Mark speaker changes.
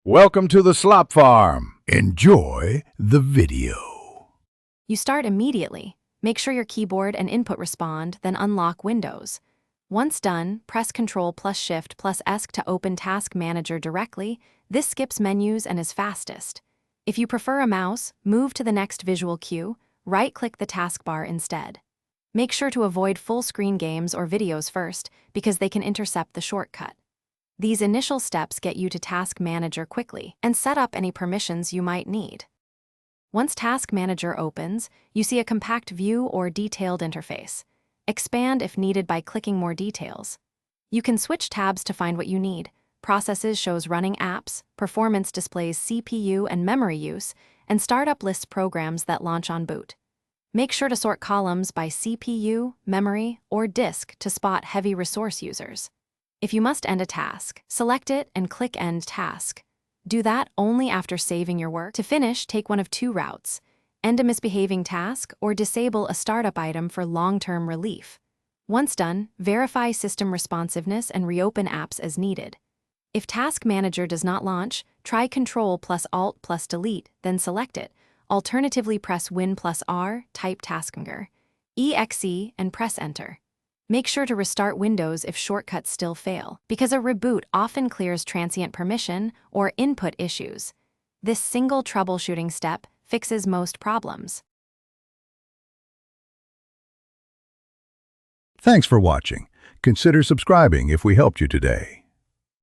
Speaker 1: Welcome to the Slop Farm. Enjoy the video.
Speaker 2: You start immediately. Make sure your keyboard and input respond, then unlock Windows. Once done, press Ctrl plus Shift plus ESC to open Task Manager directly. This skips menus and is fastest. If you prefer a mouse, move to the next visual cue, right-click the taskbar instead. Make sure to avoid full-screen games or videos first, because they can intercept the shortcut. These initial steps get you to Task Manager quickly and set up any permissions you might need. Once Task Manager opens, you see a compact view or detailed interface. Expand if needed by clicking more details. You can switch tabs to find what you need. Processes shows running apps, Performance displays CPU and memory use, and Startup lists programs that launch on boot. Make sure to sort columns by CPU, memory, or disk to spot heavy resource users. If you must end a task, select it and click End Task. Do that only after saving your work. To finish, take one of two routes: end a misbehaving task or disable a startup item for long-term relief. Once done, verify system responsiveness and reopen apps as needed. If Task Manager does not launch, try Ctrl plus Alt plus Delete, then select it. Alternatively, press Win plus R, type Taskinger, EXE, and press Enter. Make sure to restart Windows if shortcuts still fail, because a reboot often clears transient permission or input issues. This single troubleshooting step fixes most problems.
Speaker 1: Thanks for watching. Consider subscribing if we helped you today.